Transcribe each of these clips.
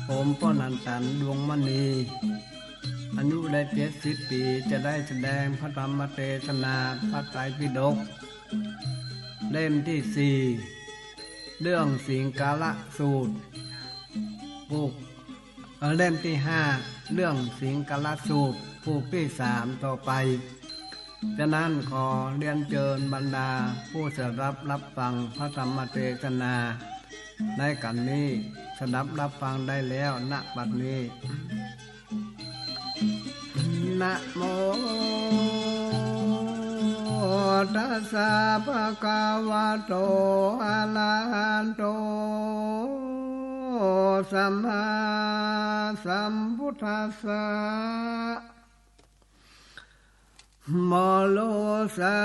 ผมป้อนันตันดวงมณีอายุได้70 ปีจะได้แสดงพระธรรมเทศนาพระไตรปิฎกเล่มที่4เรื่องสิงกาละสูตรปุกเล่มที่5เรื่องสิงกาละสูตรปุกที่3ต่อไปฉะนั้นขอเรียนเชิญบรรดาผู้จะรับฟังพระธรรมเทศนาในกันนี้สดับรับฟังได้แล้วณบัดนี้นะโมตัสสะภะคะวะโตอะระหะโตสัมมาสัมพุทธัสสะมโลสั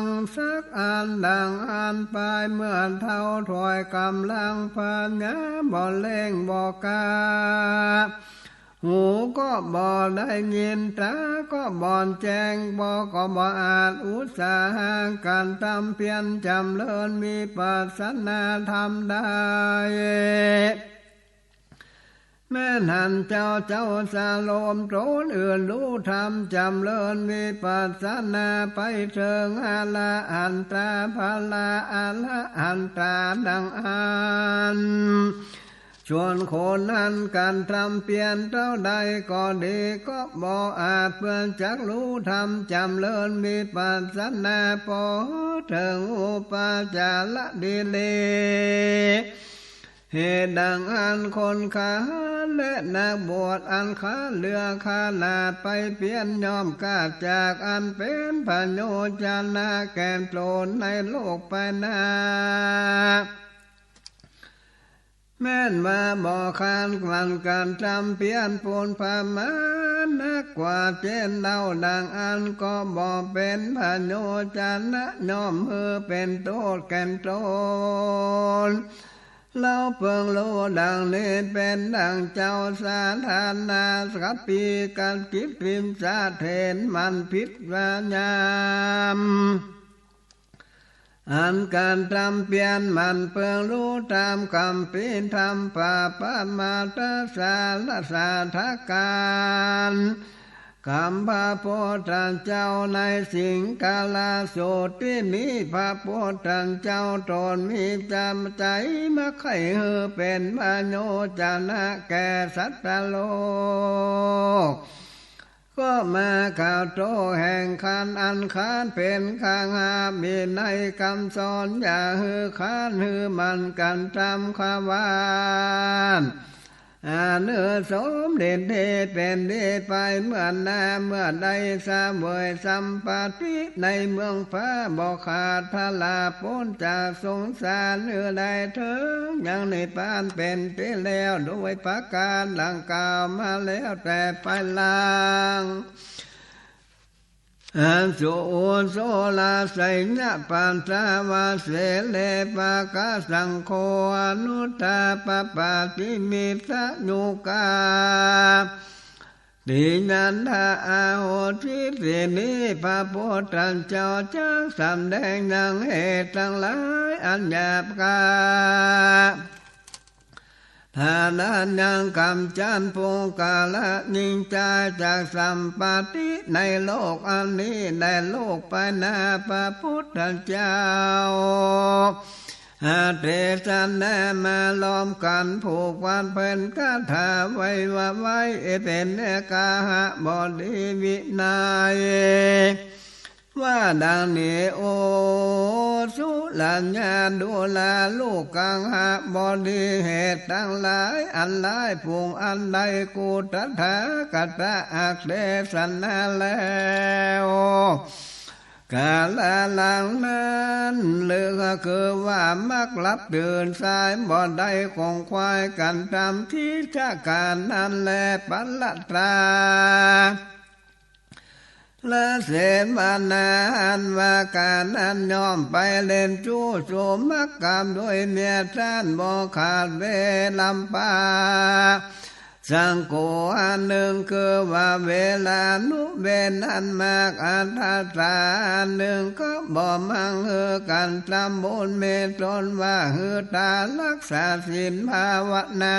งสักอันดังอันไปเมื่อเท่าถอยกำลังปัญญาบ่เล่งบ่กาหูก็บ่ได้ยินตาก็บ่แจ้งบ่ก็บ่อาจอุตสาหะการทำเพียรจำเริญมีปัสสนาธรรมได้แม่นันเจ้าสาโลมโตนอื่นรู้ธรรมจำเริญมีปัสสนาไปเถิงอรหันตาภลาอรหันตาดังอันชวนคนนั้นการทำเปลี่ยนเท่าใดก็ดีก็บ่อาจเพื่อจักรู้ธรรมจำเริญมีปัสสนาพอถึงอุปาจาระดีเลเหตุดังอันคนขาและนักบวชอันขาเลือขาลาดไปเปลี่ยนยอมกาจากอันเป็นพโยจานะแก่นโปรนในโลกไปนาแม่นมาบอกคานกันการจำเปลี่ยนปูนพมานักกว่าเจนเดาดังอันก็บอกเป็นพโยจานะน้อมมือเป็นโตแก่นโตนเราเพิ่งรู้ดังนี้เป็นดังเจ้าสาธารณาสัพปีการกิจพิมพ์สาเทนมันพิษวายามอันการทำเปลี่ยนมันเพิ่งรู้ตามคำพิธรรมป่าปามาตสารสาธการคำพระพุทธเจ้าในสิงกาลาสูตรที่นี้พระพุทธเจ้าตนมีจำใจมาไขหือเป็นพโยจนะแก่สัตว์โลกก็มาข่าวโตแห่งคันอันคานเป็นข้างหามีในคำสอนอย่าหือคานหือมันกันทำขวานเนื้อสมเด็จเป็นดีไปเมื่อนาเมื่อใดสาเวยสัมปติในเมืองฟ้าบ่ขาดทลาพ้นจากสงสารเนื้อใดถึงยังในปานเป็นไปแล้วโดยประการดังกล่าวมาแล้วแต่ไปลางอันโสโสลาไสญะปันทาวาเสเลปากาสังโฆอนุตตาปปาติมิตะโยกาดิยันทาอาโหทิสินิพระพุทธเจ้าจักสำแดงยังเหตุทั้งหลายอันหยาบกาทานั้นยังกำจันภูกาละยิงใจจากสัมปติในโลกอันนี้ในโลกไปนาพระพุทธเจ้าเทศนามาล้อมกันผูกวันเป็นคาถาไว้ว่าไว้เป็นกาหะบดีวินัยว่าดังนี้โอสุลัญญาดูแลลูกกังหะบดีเหตุทั้งหลายอันหลายพวงอันใดกูตถาคตอักเทศนาแล้วกาลหลังนั้นเลือกคือว่ามักลับเดินสายบ่ได้ของควายกันทำที่ชาการนั้นแลปัลลัตราละเสมานาอันว่าการนั้นยอมไปเล่นจู้โสมักกรรมด้วยเมียท่านบ่ขาดเวลำปา สังโฆอันหนึ่งคือว่าเวลานุเวนอันมากอันทัสสะอันหนึ่งก็บ่มังเฮือกันจำบุญเมตตนว่าฮือตารักษาศีลภาวนา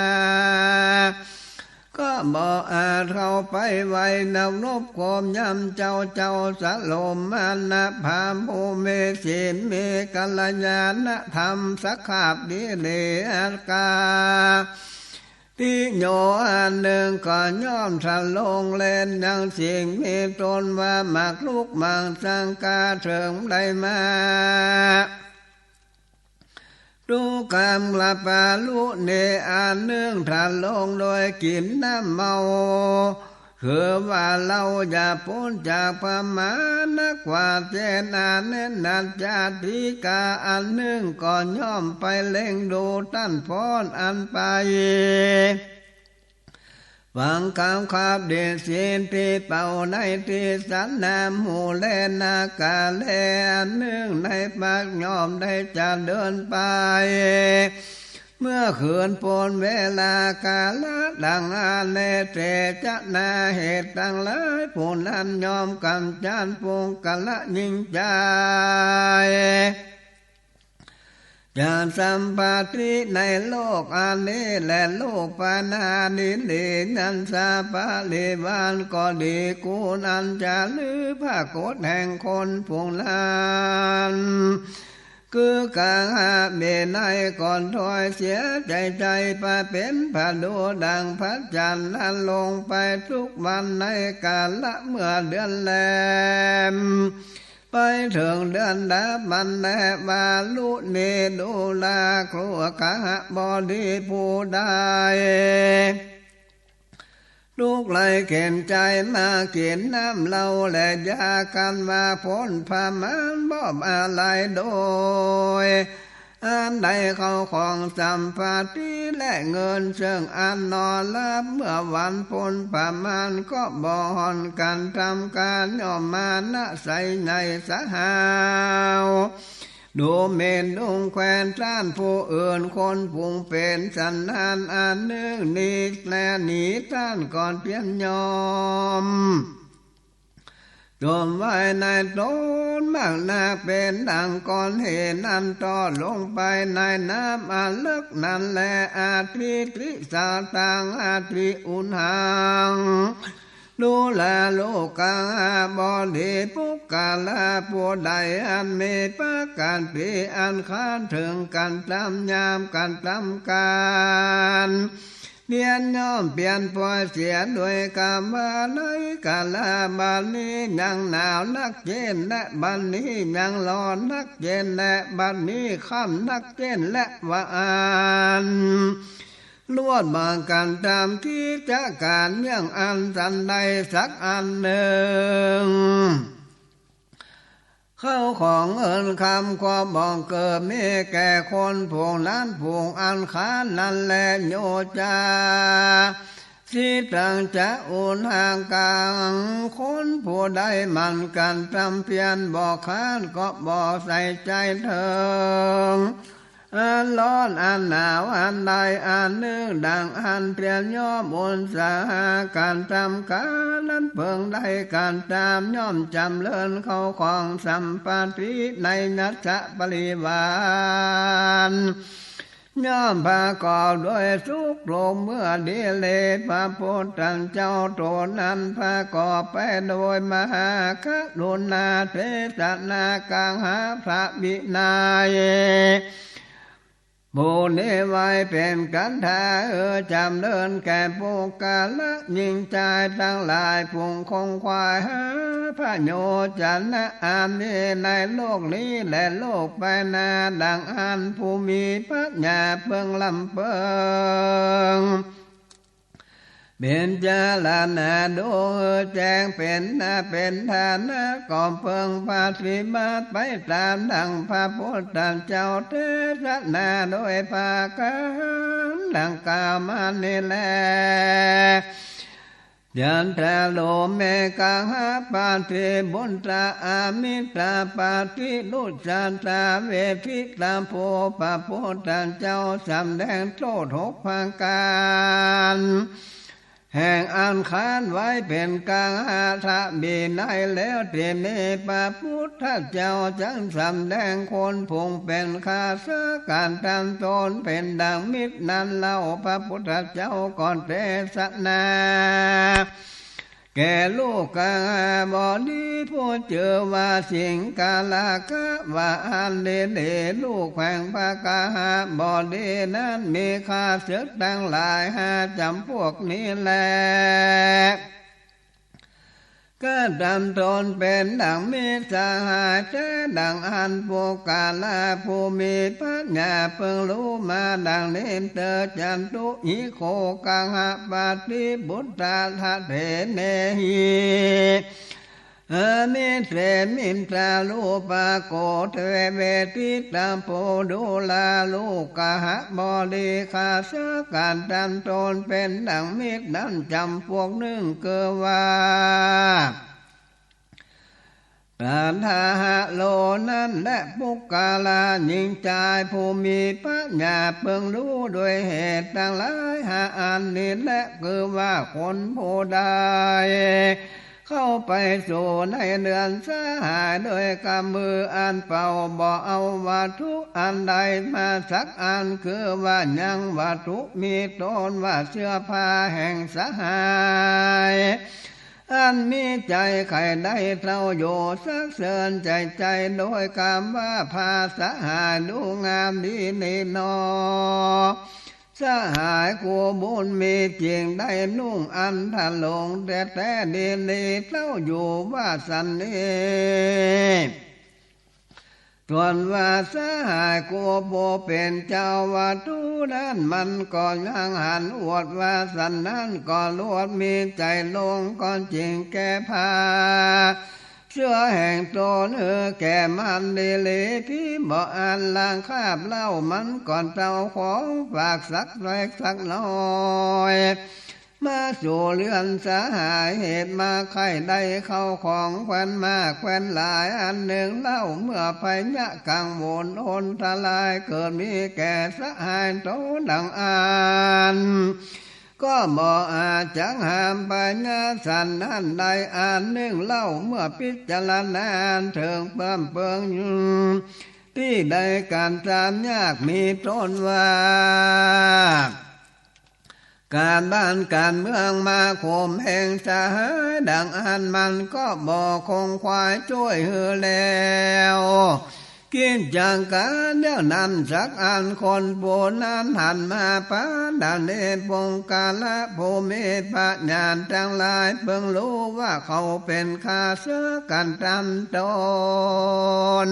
ก็บ่อาจเข้าไปไว้นักรบโคมยำเจ้าสะลมมานะพามภูเมศีลมีกัลยาณธรรมสักขาบดีเลกาติโยอันหนึ่งก็ย่อมทะลงเล่นยังสิ่งมีตนว่ามักลุกมังสังกาเถิงได้มาดูกรรมละปาลุเนอันหนึ่งทะลงโดยกินน้ำเมาคือว่าเราอย่าพ้นจากพมานักกว่าเจนาเน้นนันจาติกาอันหนึ่งก่อนย่อมไปเล็งดูตั้นพรอันไปฟังคำขับเดชสินที่เป่าในที่สันนามหูเลนากาเลอันหนึ่งในปากย่อมได้จะเดินไปเมื่อคืนปนเวลากาละดังอาเลเตจะนาเหตุตั้งหลายผู้นั้นยอมกำจัดปงกะละยิ่งใจญาณสัมปติในโลกอันนี้และโลกปานานิลีนันสาปะลิวานก็ดีกูนันจะลือพระโกฏแห่งคนพวกนั้นคือกางหาเบนายก่อนถอยเสียใจไปเป็นผาดูดังพระจันทร์นั้นลงไปทุกวันในกาละเมื่อเดือนแลมไปถึงเดือนดับมันแลบาลุเนดูลาครัวกะบอดีผู้ได้ลูกไหลเข็นใจมาเขียนน้ำเล่าและยากันมาพ้นพามันบ่มอะไรโดยอันใดเขาของสัมปติและเงินเชิงอันนอนลับเมื่อวันพ้นพามันก็บ่หอนกันทำการย่อมมานะใส่ในสหาวดูเมนดุงแควนท่านผู้อื่นคนพุงเป็นสันนานอันหนึ่งนี้และหนีท่านก่อนเพียงยอมจมไว้ในต้นบางนาเป็นดังก่อนเห็นอันต่อลงไปในน้ำอันลึกนั่นแลอาทิตริสาตังอาทิอุณหังดูแลโลกาบอดีปุกกาลาผู้ใดอันมีประการปีอันค้านถึงกันตามยามกันตามการเนียนย่อมเปลี่ยนปล่อยเสียด้วยกรรมเลยกาลาบันนี้ยังหนาวนักเย็นและบันนี้ยังร้อนนักเย็นและบันนี้ค่ำนักเย็นและวานล้วนบางกันตามที่จะการยังอันสันใดสักอันหนึ่งเข้าของเอินคำความบองเกิดมีแก่คนพวงนั้นพวงอันขานนั่นแลโยจาสิตังจะอุนห่างกลางคนผู้ใดมันกันจำเพียนบอกขานก็บอกใส่ใจเถิงอันร้อนอันหนาวอันใดอันหนึ่งดังอันเปลี่ยนย่อมอุนสาการทำการนั้นเพิ่งได้การตามย่อมจำเลินเข้าของสัมปติในนัจจะปริวารย่อมประกอบด้วยสุขลมเมื่อดีเลพระพุทธเจ้าตัวนั้นประกอบไปโดยมหากรุณาเทศนากังหาพระบินายผู้นี้ไว้เป็นกันทาจำเดินแก่ผู้กาละยิ่งใจทั้งหลายพุงคงควายพระโยจันนะอันนี้ในโลกนี้และโลกไปนาดังอันผู้มีปัญญาเพิ่งลำเพิงเป็นจาลานาดูแจ้งเป็นฐานะก่อเพิ่งปฏิบัติไปตามดังพระพุทธเจ้าเทศนาโดยภาการดังกล่าวมานี่แลยันทะโลเมกังหาปาติบุญตาอามิตาปาติลุจันตาเวทิตาโพปะพุทธเจ้าสำแดงโทษหกพังการ แห่งอันคานไว้เป็นกลางหาทะบีในแล้วเตมีพระพุทธเจ้าจังสำแดงคนพงเป็นข้าศึกการตามตนเป็นดังมิตรนั้นเล่าพระพุทธเจ้าก่อนเทศนาแก่ลูกกาบอดีผู้เจอว่าสิงกาลากะว่าอันเดลูกแขวงพากาบอดีนั้นมีข้าศึกทั้งหลายจำพวกนี้แลก็ดำตนเป็นดังมิตรสหายเจดังอันผู้กาลาผู้มีปัญญาเพิ่งรู้มาดังนี้เตจันตุหิโคกังหะปาติบุตตาทะเถเนหิมิเตมินตราลูปะโกเทเวติตามโพดุลาลูกะหะบอดีข้าศึกการดำตนเป็นดังมิตรนั้นจำพวกหนึ่งเกิดว่าปราณาหะโลนั้นและปุกกาลาหญิงชายผู้มีปัญญาเพิ่งรู้ด้วยเหตุต่างหลายหาอันนี้และคือว่าคนผู้ใดเข้าไปสู่ในเดือนสหายโดยกำมืออันเป่าบ่เอาวัตถุอันใดมาสักอันคือว่ายังวัตถุมีตนว่าเสื้อผ้าแห่งสหายอันมีใจใครได้เท่าโยสักเสริญใจโดยคำว่าภาษาหายดูงามดีนี่นอสหายกูบุญมีจริงได้นุ่งอันทะลงแต่ดีเท่าอยู่ว่าสันนี้ส่วนว่าสหายกูโบเป็นเจ้าวัตถุนั้นมันก็ยังหันอวดว่าสันนั้นก็ลวดมีใจลงก่อนจริงแก่พาเชื่อแห่งตนแก่มันดีลีพี่บ่อันลางคาบเล่ามันก่อนเจ้าของฝากสักเล็กสักน้อยมาสู่เรือนสหายเหตุมาไข่ได้เข้าของแควนมาแควนหลายอันหนึ่งเล่าเมื่อไปยะกังวลโอนทลายเกิดมีแก่สหายโตดังอันก็บ่อาจจังหามปัญญาสันนั้นใดอันหนึ่งเล่าเมื่อพิจารณาถึงเพิ่มเปิงที่ใดการตามยากมีต้นว่าการบ้านการเมืองมาข่มแห่งสหายดังอันมันก็บอกคงควายช่วยเฮือแล้วกินจังการเดี๋ยวนั้นสักอันคนโบนั้นหันมาปาดันเนปงกาละภูมิปัญญาทั้งหลายเพิ่งรู้ว่าเขาเป็นข้าศึกกันตามตน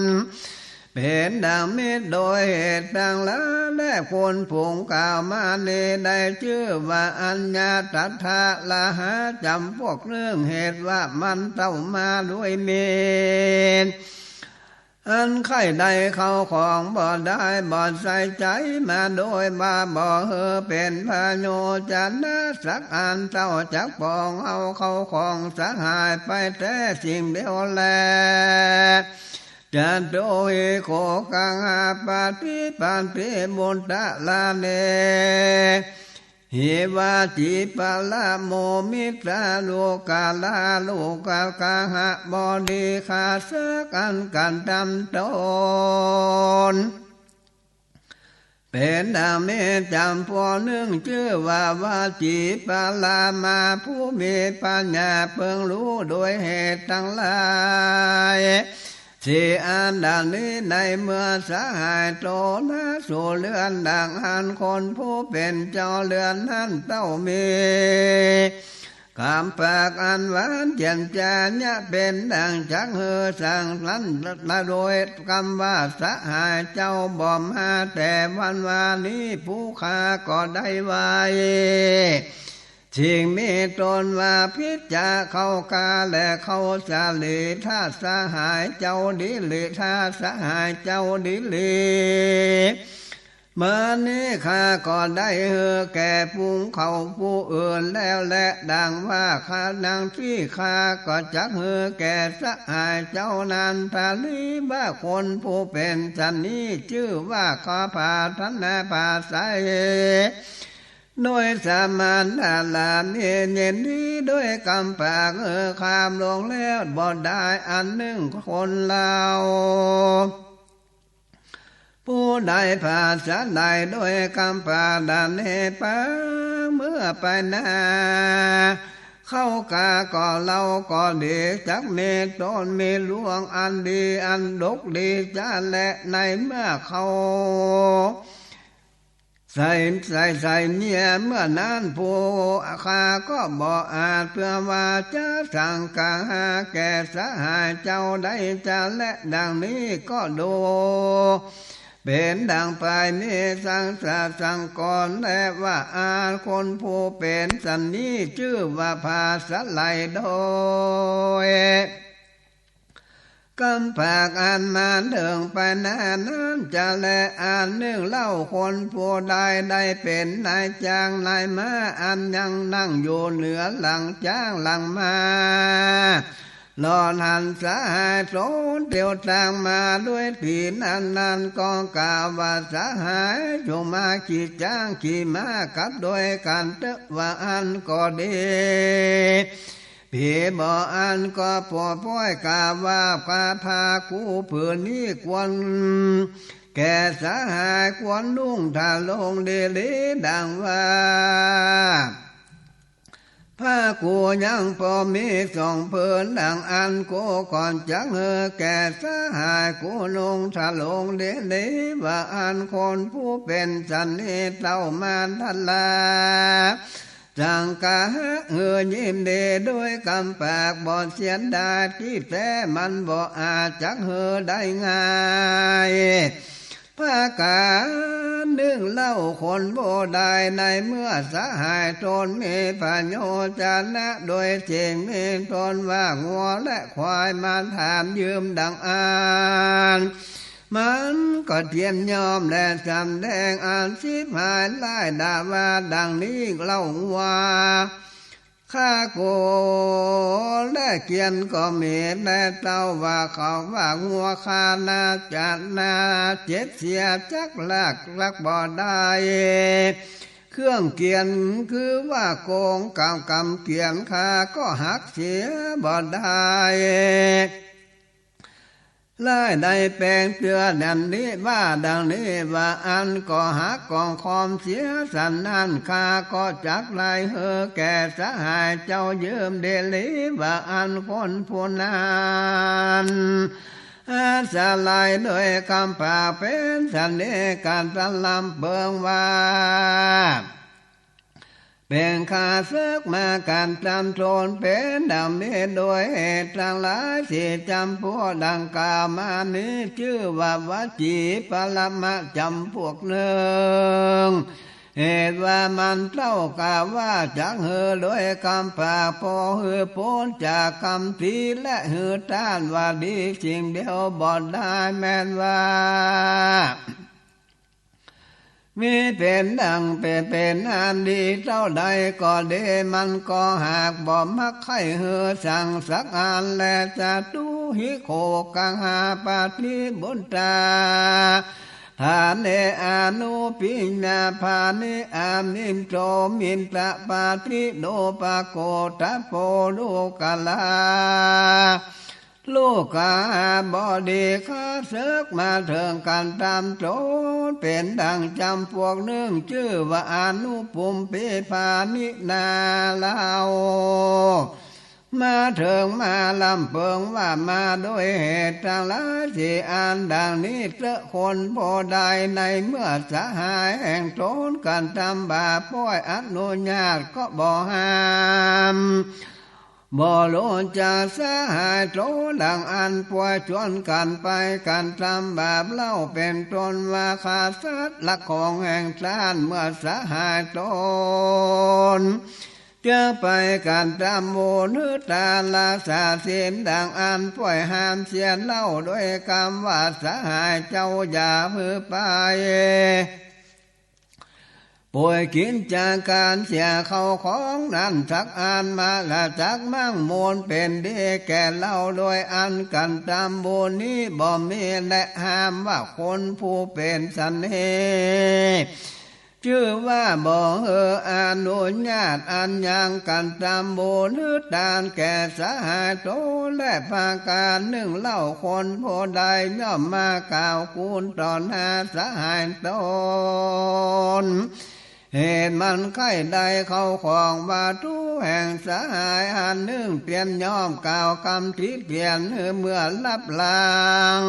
เป็นดังมิตรโดยเหตุต่างละและคนผงกล่าวมาเนได้ชื่อว่าอัญญาตัทธะละหาจำพวกเรื่องเหตุว่ามันเต้ามาด้วยเมตอันไข่ใดเข้าของบ่ได้บ่ใส่ใจมาโดยมาบ่เฮอเป็นพาโยจันนะสักอันเจ้าจักปองเอาเข้าของสหายไปแต่สิ่งเดียวแลจันโตหิโคกังอาปาติปันติมุตตะลาเนหิวาจิปะละโมมิตราโลกาลาโลกากาหะบอดีขาเสกันดำตนเป็นดาเมจำพอหนึ่งชื่อว่าวาจิปะละมาผู้มีปัญญาเพิ่งรู้โดยเหตุทั้งหลายที่อันดังนี้ในเมื่อสหายโตนะสู่เรือนดังอันคนผู้เป็นเจ้าเรือนนั้นเต้ามีคำปากอันหวานเจียนจานยะเป็นดังจักเฮือสั่งนั้นละโดยคำว่าสหายเจ้าบ่มหาแต่วันวานี้ผู้ข้าก็ได้ไว้สิ่งมีตนว่าพิจาเข้ากาและเข้าสาลีถ้าสหายเจ้าดิลิถ้าสหายเจ้าดิลิเมื่อนี้ข้าก็ได้เฮือแก่พุงเขาผู้อื่นแล้วและดังว่าข้าดังที่ข้าก็จักเฮือแก่สหายเจ้านั้นทาลีว่าคนผู้เป็นชันนี้ชื่อว่าขอพาทนาภาษา โดยสามัญทาลาเย็นดีด้วยกำปากคามลงแล้วบ่ได้อันหนึ่งคนเราผู้ใดภาษาใดด้วยกำปาดันเหปาเมื่อไปนาเข้ากาก็เราก็ดีจักเมตตนมีหลวงอันดีอันดกดีจ้าและในเมื่อเขาใส่เนี่ยเมื่อนั้นผู้อาคาก็บอกอาจเพื่อว่าจะสั่งกาแก่สหายเจ้าได้จะและดังนี้ก็ดูเป็นดังไปนี้สังสาสังกรและว่าอาคนผู้เป็นสันนี้ชื่อว่าภาษาไหลโดยกำปากอันมาเดิงไปนั้นจะและอันหนึ่งเล่าคนผู้ใดได้เป็นนายจ้างนายม้าอันยังนั่งอยู่เหนือหลังจ้างหลังมาหลอนหันสหายโสนเตียวทางมาด้วยตีนั้นก็กล่าวว่าสหายจงมาขี่จ้างขี่ม้ากับโดยกันเตว่าอันก็ดีพี่บ่อันก็ปวดพ้อยกาว่าคาถากูเพื่อนี้ควรแก่สหายควรลุ่งถ้าลงเดลีดังว่าผ้ากูยังพอมีส่องเพื่อนดังอันกูก่อนจังแก่สหายกูลงถ้าลงเดลีว่าอันคนผู้เป็นสันนิเต้ามาทัลาจังกะยิ้มดีด้วยกำปากบ่เสียนดาที่แต่มันบ่อาจจักได้ง่ายพากานึ่งเล่าคนบ่ได้ในเมื่อสหายตนมีปัญโยจนะโดยเจงมีตนว่างัวและควายมันถามยืมดังอ่านมันก็เทียมยอมและจำแดงอ่านชิบหายไล่ด่าว่าดังนี้เล่าว่าข้าโกและเกียนก็มีและเต้าว่าเขาว่างัวคานาจัดนาเจ็ดเสียจักลักบ่ได้เครื่องเกียนคือว่าโกงกำเกียนข้าก็หักเสียบ่ได้ไล่ได้แปลงเตือดันนี้ว่าดังนี้ว่าอันก็หักกองคอมเสียสันนันข้าก็จักไล่แก่สหายเจ้ายืมเดลีว่าอันคนผู้นั้นสลายโดยคำป่าเป็นสันนิการตะลำเบิงว่าเป็นข้าศึกมาการจำโจรเป็นดำนี้โดยเหตุทั้งหลายที่จำพวกดังกล่าวมานี้ชื่อว่าวจีปรมะจำพวกหนึ่งเหตุว่ามันเล่ากล่าวว่าจักโดยคำป่าพอพ้นจากคำทีและต้านว่าดีสิ่งเดียวบ่ได้แม้นว่ามีเป็นดังเป็นอันดีเท่าใดก็ดีมันก็หากบ่มักให้สั่งสักอันและจะตุหิโคกังหาปาติบุตตาทานเนอนุปิญญาภานิอามินโจมินตะปาติโดปะโกตะโปโลกาลาลูกกาบอดีข้าศึกมาเถิงกันตามโจรเป็นดังจำพวกหนึ่งชื่อว่าอนุปุมปิภานินาลาวมาเถิงมาลำเพิงว่ามาด้วยเหตุต่างหลายที่อ่านดังนี้เจ้าคนพอได้ในเมื่อสหายแห่งโจรกันทำบาปป้อยอนุญาตก็บ่ห้ามบ่โลจะสหายโจดังอันป่วยชวนกันไปกันทำบาปเล่าเป็นตนว่าขาดสัตว์ละของแห่งชาติเมื่อสหายโจจะไปกันตามโมนุตาลาสาเสียนดังอันป่วยห้ามเสียนเล่าโดยคำว่าสหายเจ้าอย่ามือไปป่วยกินจากการเสียเข้าของนั้นสักอันมาละจักมั่งมูลเป็นดีแก่เล่าโดยอันกันตามบุญนี้บ่มีและห้ามว่าคนผู้เป็นสันนิ ชื่อว่าบ่เฮออนุญาตอันยังกันตามโบนึดดานแก่สหายโตและภาการหนึ่งเล่าคนโพใดย่อมมากล่าวคูณตอนหาสหายตนเหตุมันไข้ใดเข้าของบาทุแห่งสหายอันหนึ่งเปลี่ยนย่อมกล่าวคำที่เปลี่ยนเมื่อลับลาง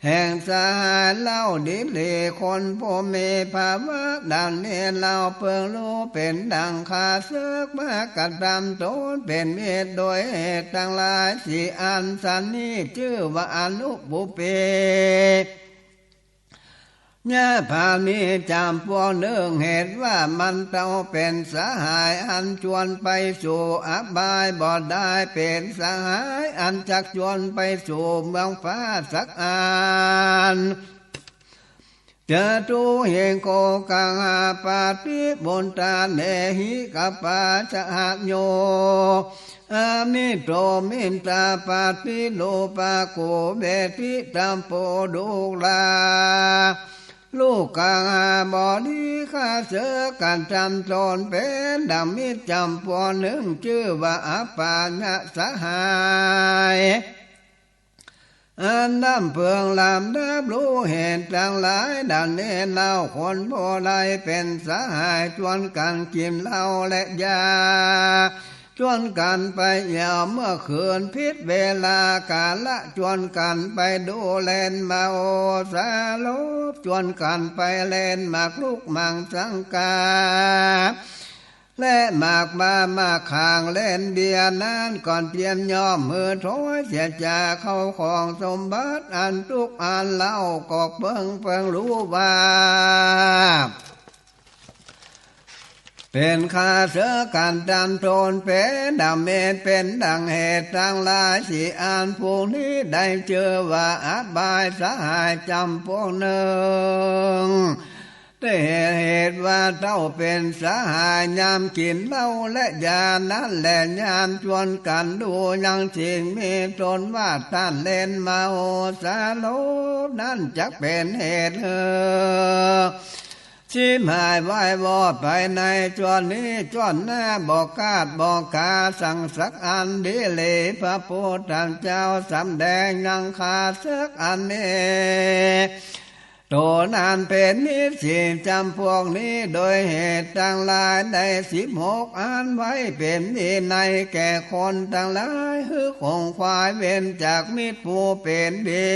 แห่งสหายเล่าดิเลคนผู้มีภาวะดังนี้เล่าเพิ่งรู้เป็นดังคาเสือกมากระทำตนเป็นเหตุโดยเหตุทั้งหลายสี่อันสันนี้ชื่อว่าอนุบุเปญาพามีจำพวกหนึ่งเหตุว่ามันเต้าเป็นสหายอันชวนไปสู่อบายบ่ได้เป็นสหายอันจักชวนไปสู่เมืองฟ้าสักอันเจตุเหงโกกังอาปาติบุญตาเนหิกปาชะโยอามิโตมินตาปาติโลปาโกเบติตัมโปดุลาลูกกางบอดีข้าเสือการจำตนเป็นดังมิจำพวหนึ่งชื่อว่าอปาญะสหายอันดำเพืองลำดับรู้เหตุทั้งหลายดังนี้เล่าคนโพไลเป็นสหายชวนกันกินเหล้าและยาชวนกันไปยาวเมื่อคืนพิษเวลากาละชวนกันไปดูเล่นมาโอสาลบชวนกันไปเล่นหมากลูกมังสังกาและหมากมาข้างเล่นเบียร์นั้นก่อนเตรียมยอมมือถอยเสียจากเข้าของสมบัติอันทุกอันเล่ากอกเบิ่งรู้ว่าเป็นข้าเสือการจำโทนเป็นดังเมตเป็นดังเหตุทั้งหลายสี่อันพวกนี้ได้เจอว่าอบายสหายจำพวกหนึ่งได้เหตุว่าเจ้าเป็นสหายยามกินเหล้าและยานั้นแหละยามชวนกันดูยังสิ่งมีตนว่าท่านเล่นมาโอสาลบนั้นจักเป็นเหตุชิมหายไว้วอดไปในจวนนี้จวนหน้าบอกกาดบอกกาสั่งสักอันดีเลยพระพุทธเจ้าสำแดงยังขาดสักอันนี้โตนานเป็นนิสิตจำพวกนี้โดยเหตุทั้งหลายได้16อันไว้เป็นวินัยแก่คนทั้งหลายคือคงควายเว้นจากมิตรผู้เป็นดี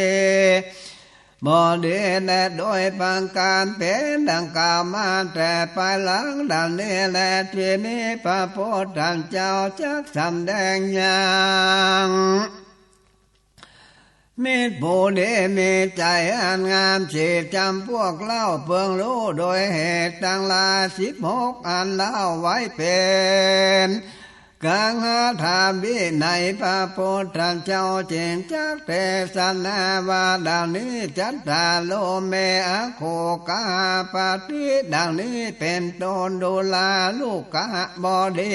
บ่ดีและโดยปังการเป็นดังกล่าวมาแต่ภายหลังดังนี้แลที่นี้พระพุทธเจ้าจักสำแดงอย่างมิตรผู้ดีมีใจอันงามจิตจำพวกเล่าเพิ่งรู้โดยเหตุทั้งหลาย16อันเล่าไว้เป็นกังหาธรรมวินัยพระพุทธเจ้าเจงจักเทศนาวาดังนี้จัตตาโลเมอโคกาปาติดังนี้เป็นตนดูลาลูกกะบอดี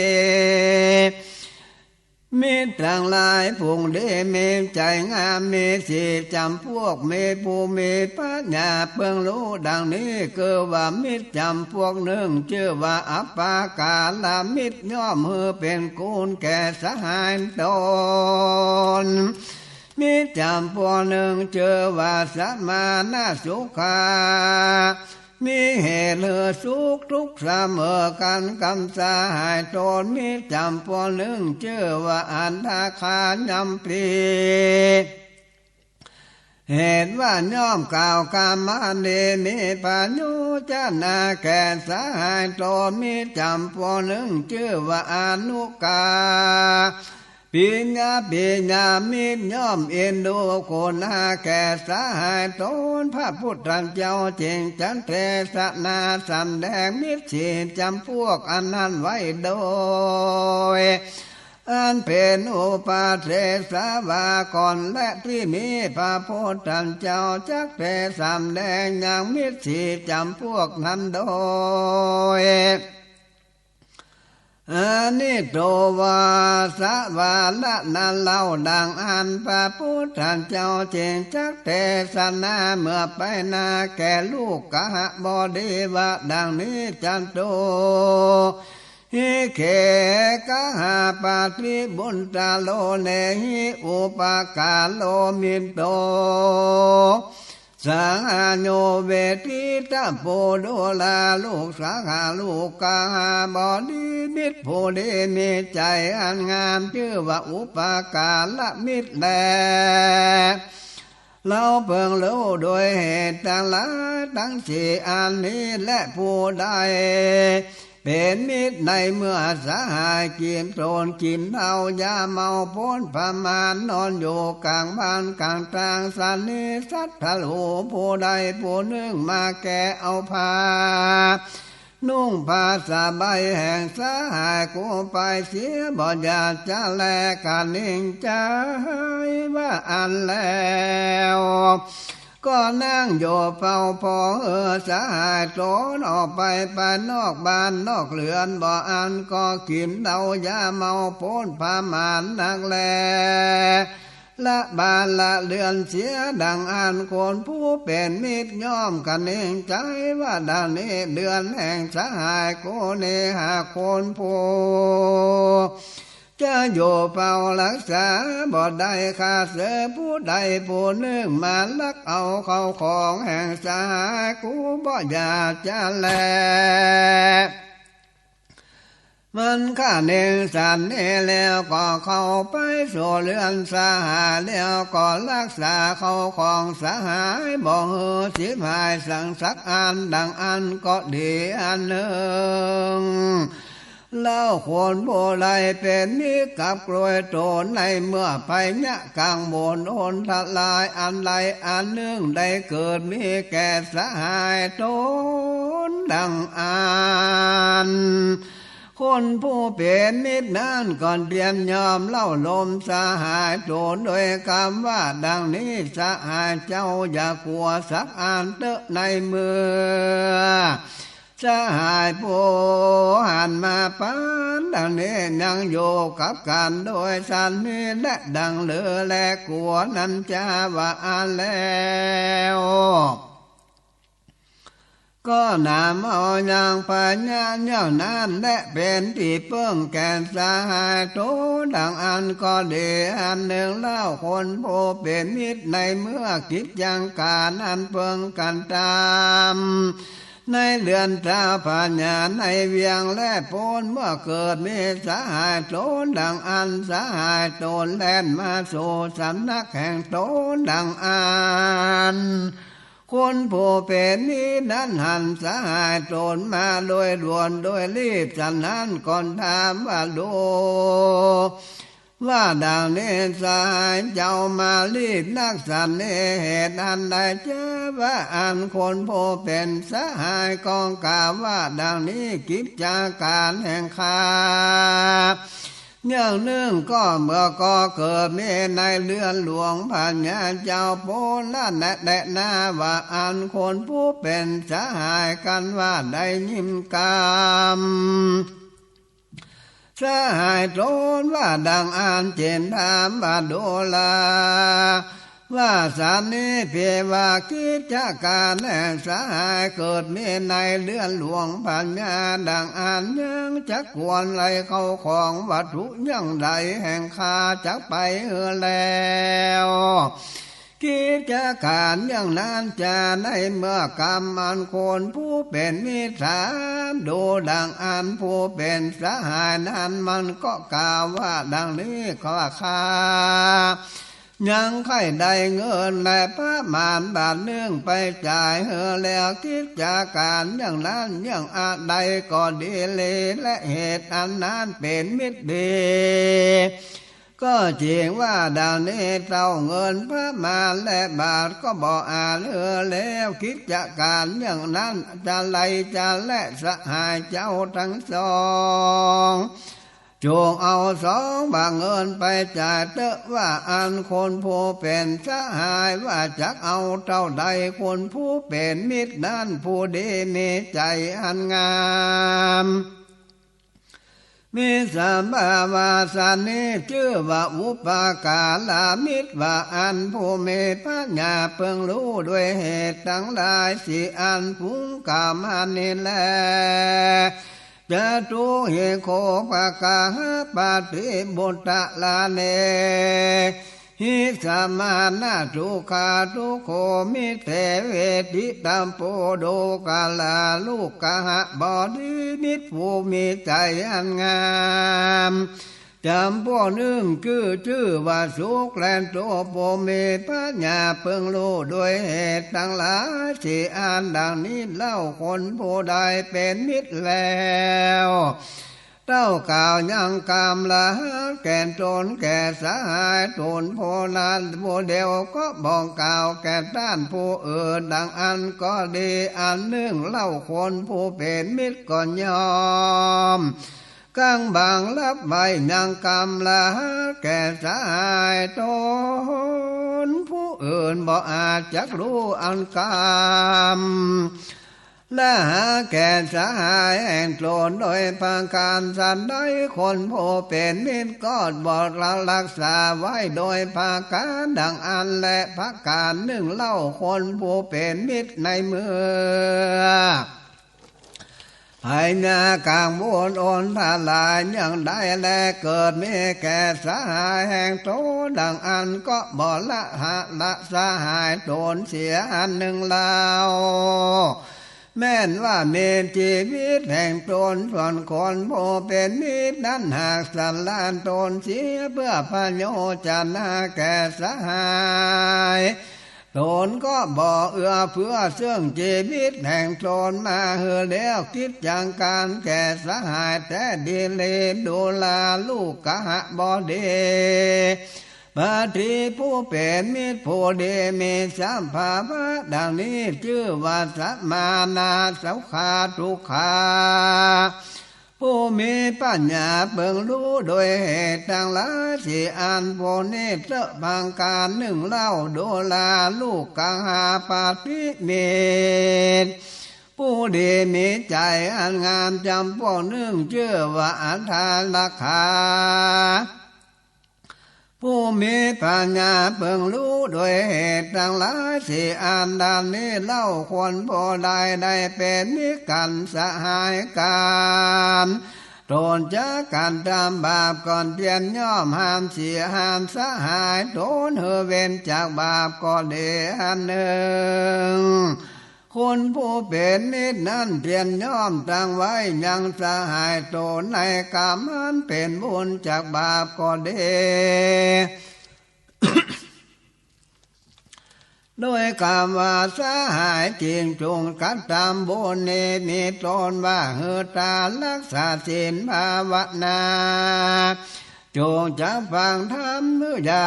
มิตรทั้งหลายพวกดีมีใจงามมีสิจำพวกมีผู้มีปัญญาเพิ่งรู้ดังนี้คือว่ามิตรจำพวกหนึ่งชื่อว่าอัปปากาลมิตรย่อมมือเป็นกูลแก่สหายตนมิตรจำพวกหนึ่งชื่อว่าสัมมานาสุขามีเหตุเลือสุขทุกข์เสมอกันกำสาหายตนมีจำพวกหนึ่งชื่อว่าอันทาคายำปีเหตุว่าย่อมกล่าวกรรมอันดีมีปัญญุจนาแก่สาหายตนมีจำพวกหนึ่งชื่อว่าอนุกาปิญญามิตรย่อมเอ็นดูคนหาแก่สาหายตนพระพุทธเจ้าเจงจันเทศนาสำแดงมิตรฉีจำพวกอันนั้นไว้โดยอันเป็นอุปาเทศวากรและที่มีพระพุทธเจ้าจักเทศสำแดงอย่างมิตรฉีจำพวกนั้นโดย อานิโตวาสวาละนันเล่าดังอันพระพุทธเจ้าเจงจักเทศนาเมื่อไปนาแก่ลูกกหบดีว่าดังนี้จันโตฮิเขกหาปาติบุญตาโลเนหิอุปกาโลมินโตสังอาโยเวทิตาโพโดลาลูกสาขาลูกกาบอดีมิตรผู้ดีมีใจอันงามชื่อว่าอุปการะมิตรแลเราเพิ่งรู้โดยเหตุต่างหลายทั้งสี่อันนี้และผู้ใดเป็นมิตรในเมื่อสหายกินโตนกินเอายาเมาพ้นประมาณนอนอยู่กลางบ้านกลางทางสันนิสัตทะลูผู้ใดผู้หนึ่งมาแก่เอาผ้านุ่งผ้าสบายแห่งสหายกูไปเสียบ่อยากจะแลกันนิ่งใจว่าอันแล้วก็นั่งโยเฝ้าพอสหายโตนออกไปนอกบ้านนอกเรือนบ่อันก็กินเดายาเมาพ้นพามานนักแลละบ้านละเรือนเสียดังอันคนผู้เป็นมิตรย่อมกันเองใจว่าดังนี้เดือนแห่งสหายโกเนหาคนผู้จะอยู่เฝ้ารักษาบ่ได้ขาดเสือผู้ใดผู้หนึ่งมาลักเอาเข้าของแห่งสหายกูบ่อยากจะแลมันข้าเน่งสันเอแล้วก็เข้าไปสู่เรือนสหายแล้วก็รักษาเข้าของสหายบ่หือสิบหายสั่งสักอันดังอันก็ดีอันหนึ่งเล่าคนโบราณเป็นนิกับกลวยโตนในเมื่อไปยะกลางบนโอนทลายอันใดอันหนึ่งได้เกิดมีแก่สหายโตนดังอันคนผู้เป็นมิตรนั้นก่อนเตรียมยอมเล่าลมสหายโตนโดยคำว่าดังนี้สหายเจ้าอย่ากลัวสักอันเตอะในมือสหายผู้หันมาปานดังนี้ยังอยู่กับกันโดยสันนี้และดังเลือและกลัวนั้นจะว่าอันแล้วก็นำเอาอย่างปัญญาเน่านั้นและเป็นที่เพิ่งแก่สหายโตดังอันก็ดีอันหนึ่งเล่าคนผู้เป็นมิตรในเมื่อกิจยังการอันเพิ่งกันตามในเรือนเจ้าปัญญาในเวียงและโพนเมื่อเกิดมีสหายโตนดังอันสหายโตนแล่นมาสู่สำนักแห่งโตนดังอันคนผู้เป็นนี้นั้นหันสหายโตนมาโดยด่วนโดยรีบฉันนั้นก่อนถามว่าดูว่าดังนี้สหายเจ้ามารีบนักสันนิเหตุอันใดเจ้าว่าอันคนผู้เป็นสหายกองกล่าวว่าดังนี้กิจการแห่งข้าอย่างหนึ่งก็เมื่อก็เกิดมีในเรือนหลวงพญาเจ้าโพละแนะนาว่าอันคนผู้เป็นสหายกันว่าได้ยิมกรรมสหายโตนว่าดังอันเจนถามว่าโดลาว่าสันนิเพวากิจการแห่งสหายเกิดมีในเรือนหลวงปัญญาดังอันยังจักควรไหลเข้าของวัตถุยังใดแห่งข้าจักไปแล้วกิจการอย่างนั้นจะในเมื่อกรรมอันคนผู้เป็นมิตรถามดูดังอันผู้เป็นสหายนั้นมันก็กล่าวว่าดังนี้ก็ข้ายังใครได้เงินและพระมารบาทเนื่องไปจ่ายแล้วกิจการอย่างนั้นอย่างอะไรก็ดีเลยและเหตุอันนั้นเป็นมิตรดีก็จริงว่าดังนี้เจ้าเงินพระมารและบาทก็บ่อาจแล้วกิจการอย่างนั้นจะไล่จะและสหายเจ้าทั้งสองจงเอาสองบางเงินไปจ่ายเตอะว่าอันคนผู้เป็นสหายว่าจักเอาเท่าใดคนผู้เป็นมิตรนั้นผู้ดีมีใจอันงาม มิสัมภาวาสานิชื่อว่าอุปการามิตรว่าอันผู้มีปัญญาเพิ่งรู้ด้วยเหตุทั้งหลายสิอันฟุ้งกามอันนี้แลจะตุเหโคภกาปาติบุตตะลาเนหิสมานาทุกาทุโคมิเทเวทิตัมโปโดกาลาลูกกะบอดีมิตรผู้มีใจอันงามจำพวกหนึ่งคือชื่อว่าสุขแลนโตโปมีปัญญาเพิ่งรู้ด้วยเหตุทั้งหลายที่อ่านดังนี้เล่าคนผู้ใดเป็นมิตรแล้วเต้ากล่าวยังกามละแก่ตนแก่สหายตนโพลานผู้เดียวก็บอกกล่าวแก่ด้านผู้อื่นดังอันก็ดีอันหนึ่งเล่าคนผู้เป็นมิตรก่อนยอมกังบางรับใบยังกำละแก่สายตนผู้อื่นบ่อาจจักรู้อันกรรมและหาแก่สหายแห่งตนโดยพังการสันได้คนผู้เป็นมิตรก็บอกเรารักษาไว้โดยภาการดังอันและภาการหนึ่งเล่าคนผู้เป็นมิตรในเมืองภายนากลางบุญโอนทลายยังได้แลเกิดมีแก่สหายแห่งโตดังอันก็บ่ละหะละสหายโดนเสียอันหนึ่งแล้วแม้นว่าเมตชีวิตแห่งตนส่วนคนผู้เป็นมิตรนั้นหากสันลานตนเสียเพื่อพโยชนาแก่สหายตนก็บ่เอื้อเพื่อซึ่งชีวิตแห่งตนมาเฮือแล้วคิดอย่างการแก่สหายแต่ดีเลดูลาลูกกะบอดีปฏิผู้เป็นมิตรผู้ดีมีสัมภาวะดังนี้ชื่อว่าสัมมานาสังขาทุกขาผู้มีปัญญาเบิ่งรู้โดยเหตุทั้งหลายที่อันโพนิเตบางการหนึ่งเล่าดูลาลูกกะปาติเมตผู้ดีมีใจอันงามจำพวกหนึ่งชื่อว่าอัฏฐาลักขาผู้มีปัญญาเพิ่งรู้โดยเหตุทั้งหลายที่อ่านดังนี้เล่าคนผู้ใดได้เป็นมิตรกันสหายกันตนจะกันทำบาปก่อนเพียรย่อมห้ามเสียห้ามสหายตนเฮเว้นจากบาปก็ดีอันหนึ่งคนผู้เป็นมิตรนั้นเพียรย่อมตั้งไว้ยังสหายตนในกรรมนั้นเป็นบุญจากบาปก็ดี โดยกรรมว่าสหายจริงจงกัดตามบุญนี้มีตนว่าเฮือตารักษาศีลภาวนาจงจะฟังธรรมอย่า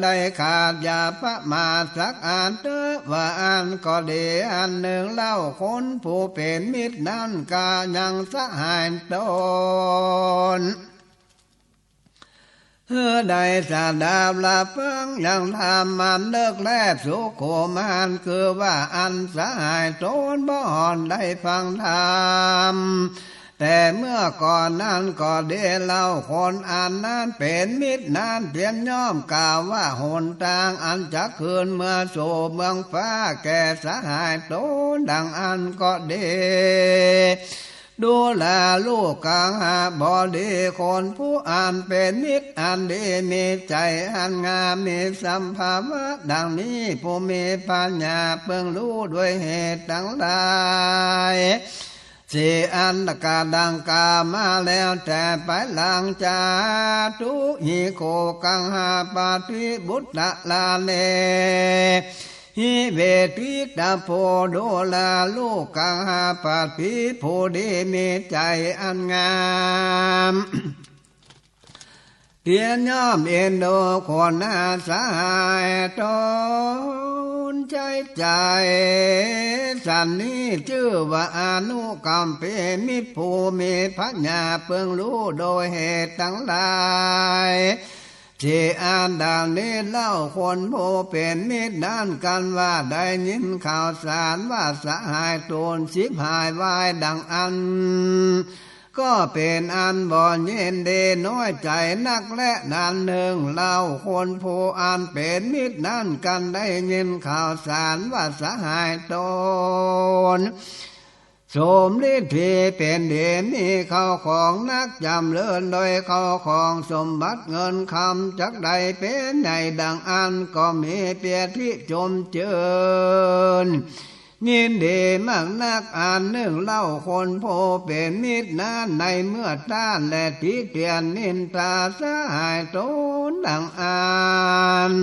ได้ขาดอย่าประมาทสักอันเถอะว่าอันก็ดีอันหนึ่งเล่าคนผู้เป็นมิตรนั้นกายังสหายตนได้สาดาบลาฟังยังทำมันเลิกแลสุโขมันคือว่าอันสหายตนบ่อนได้ฟังธรรมแต่เมื่อก่อนนั้นก็ได้เล่าคนอันนั้นเป็นมิตรนั้นเพียรย่อมกล่าวว่าหนทางอันจะคืนเมื่อสู่เมืองฟ้าแก่สหายตนดังอันก็ดีดูแลลูกกางหาบอดีคนผู้อ่านเป็นมิตรอันดีมีใจอันงามมีสัมภาวะดังนี้ผู้มีปัญญาเพิ่งรู้ด้วยเหตุทั้งหลายสี่อันกาดังกามาแล้วแต่ไปหลังจาตุหิโกกังหาปาติบุตตะลาเลหิเวทิตาโพโดลาลูกกังหาปาติผู้ดีมีใจอันงามเพียรย่อมเอ็นดูคนอาสาตนใจสันนี้ชื่อว่าอนุกรรมเป็นมิตรผู้มีปัญญาเพิ่งรู้โดยเหตุทั้งหลายที่อ่านดังนี้เล่าคนผู้เป็นมิตรด้านกันว่าได้ยินข่าวสารว่าสหายตนสิบหายวายดังอัน ก็เป็นอันบ่เย็นดีน้อยใจนักและนานหนึ่งเล่าคนผู้อันเป็นมิตรนั้นกันได้ยินข่าวสารว่าสหายตนสมฤทธิ์เป็นเดมีเข้าของนักจำเลินโดยเข้าของสมบัติเงินคำจักใดเป็นใหญ่ดังอันก็มีเปียที่จมเจิญยินดีมากนักอ่านหนึ่งเล่าคนโพเป็นมิตรนั้นในเมื่อต้านและที่เตียนนินตาสหายตนดังอ่าน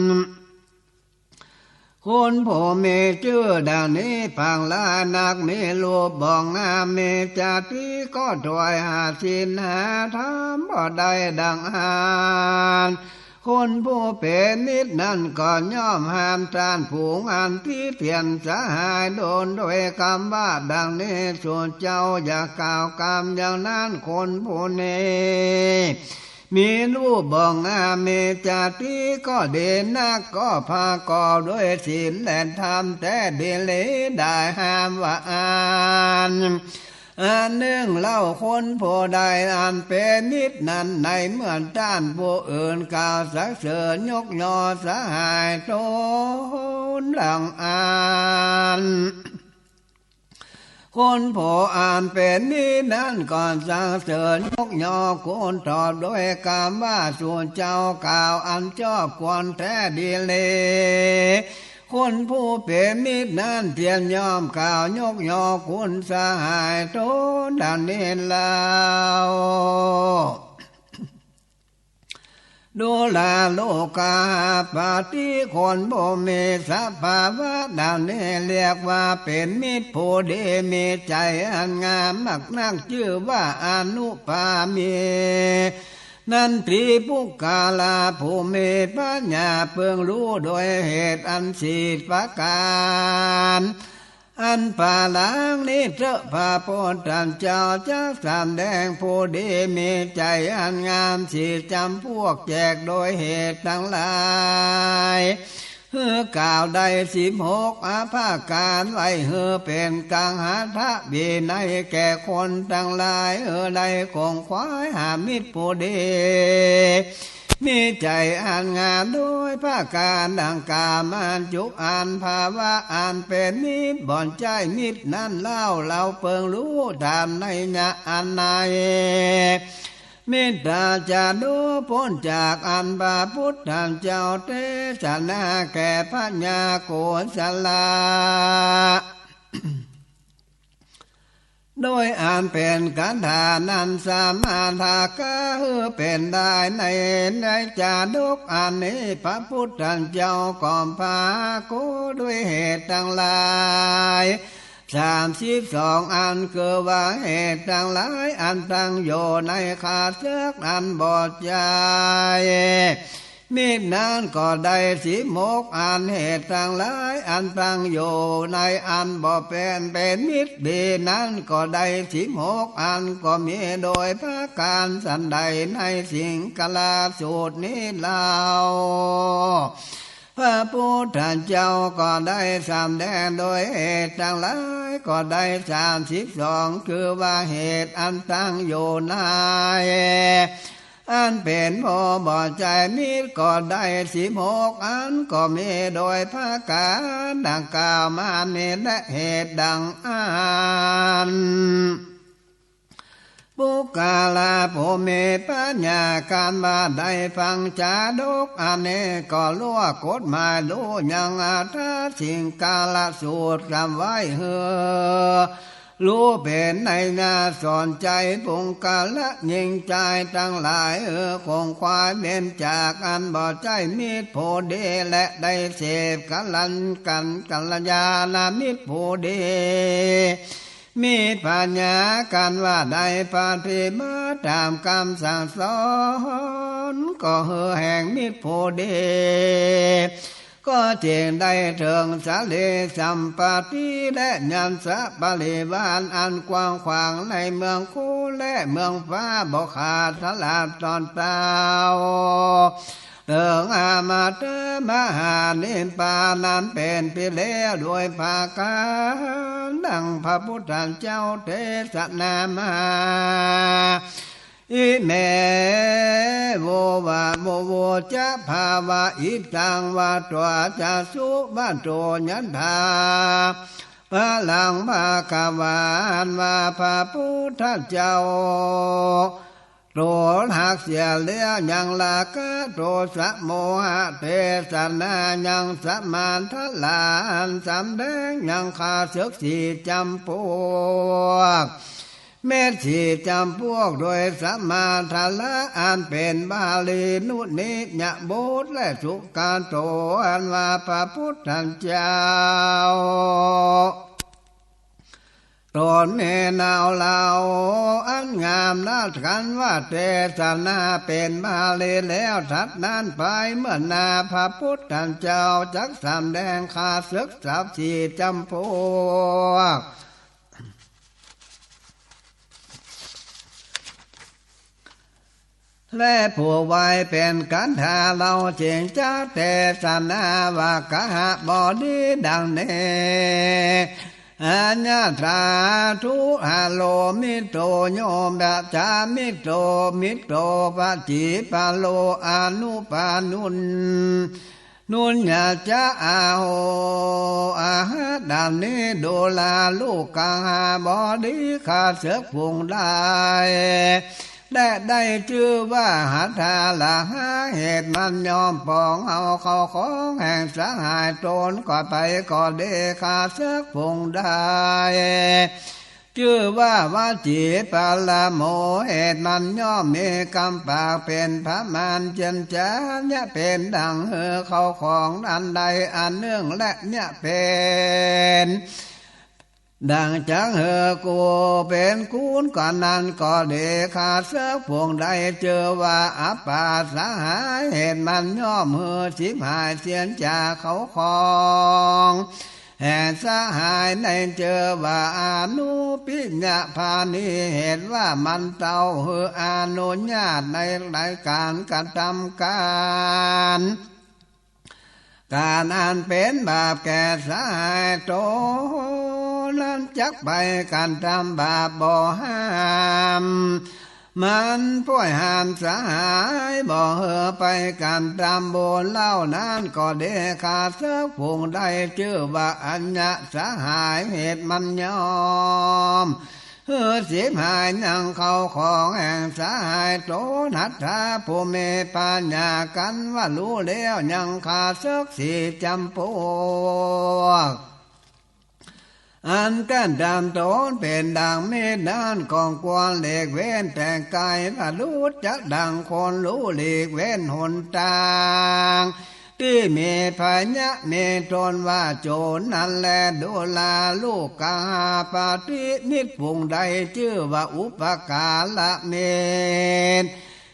คนผู้มีชื่อดังนี้พังลานักมีรูปบ่งามมีจาติก็ถอยหาสินหาธรรมบ่ได้ดังอ่านคนผู้เป็นมิตรนั้นก็ย่อมห้ามจานผูงอันที่เทียนสหายโดนโดยคำว่าดังนี้ส่วนเจ้าอย่ากล่าวกรรมอย่างนั้นคนผู้นี้มีรูปบ่งามมีจาติก็เด่นนักก็พาก่อด้วยศีลและธรรมแต่เดลิได้ห้ามว่าอ่านอันหนึ่งเล่าคนผู้ใดอันเป็นมิตรนั้นในเมื่อต้านผู้อื่นกล่าวสรรเสริญยกย่อสหายตนดังอ่านคนผู้อ่านเป็นนี้นั้นก่อนสรรเสริญยกย่อคนตอบโดยคำว่าส่วนเจ้ากล่าวอันชอบควรแท้ดีเลยคนผู้เป็นมิตรนั้นเทียนยอมกล่าวยกย่อคุณสหายตนดังนี้แล้วดูแลโลกาปฏิคนบ่มีสภาวะดังนี้เรียกว่าเป็นมิตรผู้ดีมีใจอันงามมักนักชื่อว่าอนุปามีนันตรีปุกกาลาผู้มีปัญญาเพิ่งรู้โดยเหตุอันสีประการอันป่าหลังนี้เจ้าพระพุทธเจ้าจะสำแดงผู้ดีมีใจอันงามสีจำพวกแจกโดยเหตุทั้งหลายกล่าวได้16อาภาการไว้เป็นกังหาทะบีในแก่คนทั้งหลายได้คงควายหามิตรผู้ดีมีใจอันงามด้วยภาการดังกามันจุกอันภาวะอันเป็นมิตรบ่อนใจมิตรนั้นเล่าเราเปิงรู้ตามในญาอันในเมตตาจะดูพ้นจากอันบาพุทธเจ้าเตชะนาแก่ปัญญาโกศลาโดยอ่านเป็นกันฐานันสามาทากะเป็นได้ในจาดกอันนี้พระพุทธเจ้าก่อมพาโกด้วยเหตุทั้งหลาย32อันคือว่าเหตุทั้งหลายอันตั้งอยู่ในขาดเชือกอันบอดใจมิตรนั้นก็ได้16อันเหตุทั้งหลายอันตั้งอยู่ในอันบ่เป็นมิตรดีนั้นก็ได้16อันก็มีโดยพระการสันใดในสิงคลาสูตรนี้เล่าพระพุทธเจ้าก็ได้สำแดงโดยเหตุทั้งหลายก็ได้32คือว่าเหตุอันตั้งอยู่ในอันเป็นพอบ่ใจมิตรก็ได้16อันก็มีโดยพระการดังกล่าวมานี้และเหตุดังอ่านปุกกาลาผู้มีปัญญาการบาได้ฟังจาดกอันนี้ก็รู้กฎหมายรู้ยังอาถรรพ์สิ่งกาลสูตรจำไว้รู้เป็นในนาสอนใจปุงกาละยิ่งใจทั้งหลายคงความเป็นจากอันบ่ใจมิตรผู้ดีและได้เสพกัลยาณมิตรผู้ดีมีปัญญาการว่าได้ปฏิบัติตามคำสั่งสอนก็แห่งมิตรผู้ดีก็จึงได้ถึงสาลีสัมปติและญาณสัพปริวารอันกว้างขวางในเมืองคูและเมืองฟ้าบ่ขาดสลับตอนเต้า เติงอามาเตมหานินปานั้นเป็นไปแล้วด้วยภาการดังพระพุทธเจ้าเทศนามาอิเมโววะโมโวจะภาวะอิตังวะตัวจะสุบัตโตยันธาพลังภาควานว่าพระพุทธเจ้าโตหักเสียเลี้ยยังลากะโตสะโมหะเทศนายังสมานทลานสำแดงยังขาศึกสีจำพวกเมตสีจำพวกโดยสมาทละอันเป็นบาลีนุนิยบุตรและสุการโตอันว่าพระพุทธเจ้าตนเมนาวเหล่าอันงามนากันว่าเทศนาเป็นบาลีแล้วทัดนั้นไปเมื่อนาพระพุทธเจ้าจักสำแดงขาศึกสับสีจำพวกและผู้ไว้เป็นกันทาเราเจียงจ้าเทศนาว่ากะหะบอดีดังเนอัญญาตราทุหาโลมิโตโยมบะจามิโตมิโตปะจิปะโลอนุปานุนนุนญาจะอาโหอาหาดันนี้ดูลาลูกกาบอดีขาเสือกพุงได้ชื่อว่าหัตถาละหาเหตุมันยอมปองเอาเขาของแห่งสหายตนก็ไปก็เดขาเสือกพุงได้ชื่อว่าวาจีปาลาโมเหตุมันย่อมมีกำปากเป็นพระมารเจนจาเนี่ยเป็นดังเขาของอันใดอันเนื่องและเนี่ยเป็นดังจังกูเป็นคูนก่อนนั้นก็เดขาเสือกพวงใดเจอว่าอัปปาสหายเหตุมันย่อมสิบหายเสียนจากเขาของแห่สหายในเจอว่าอนุปิญญาพานิเหตุว่ามันเต้าอนุญาตในรายการกระทำการอันเป็นบาปแก่สหายโตนั้นจักไปการทำบาปบ่ห้ามมันป่วยห้ามสหายบ่ไปการทำบุญเล่านั้นก็เดขาเสือกพวงได้ชื่อว่าอัญญาสหายเหตุมันยอมสิบหายยังเขาของแห่งสหายโตนัตถาผู้เมปัญญากันว่ารู้แล้วยังขาเสือกสีจำพวกอันกันดำตนเป็นดังเม็ดด้านกองกวนเหล็กเว้นแต่งกายพระรู้จักดังคนรู้หลีกเว้นหนทางที่มีพญะมีตนว่าโจรนั่นแลดูลาลูกกาปาตินิพุงใดชื่อว่าอุปการละเมน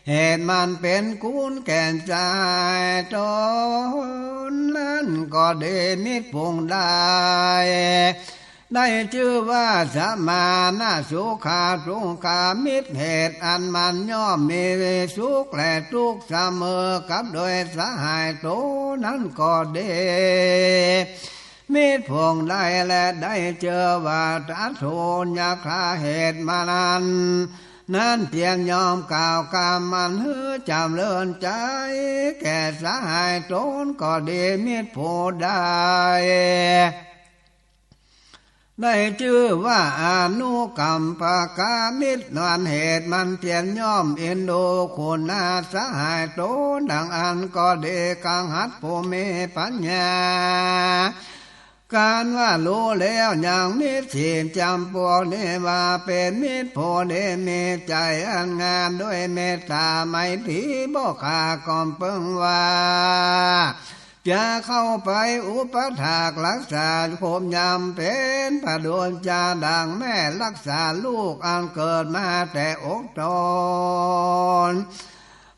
เหตุมันเป็นกุนแก่นใจตนนั้นก็เดนิพุงได้ชื่อว่าสมานาสุขาทุกขามิตรเหตุอันมันย่อมมีสุขและทุกข์เสมอกับโดยสหายโตนั้นก็เดมิตรพวงได้และได้เจอว่าตัดโทนยาคาเหตุมานั้นเพียงยอมกล่าวกรรมมันจำเลินใจแก่สหายโตนก็เดมิตรผู้ได้ชื่อว่าอนุกัมปกามิตรนวนเหตุมันเทียนย่อมเอ็นดูคุณนาสหายโตดังอันก็เดกังหัดผู้มีปัญญาการว่ารู้แล้วอย่างมิตรสิจำพวกนี้ว่าเป็นมิตรผู้เดมีใจอันงานด้วยเมตตาไมตรีบ่ขาก่อมเพิ่งว่าจะเข้าไปอุปถากรักษาโคมยำเป็นพระดวงจาดังแม่รักษาลูกอันเกิดมาแต่อกตน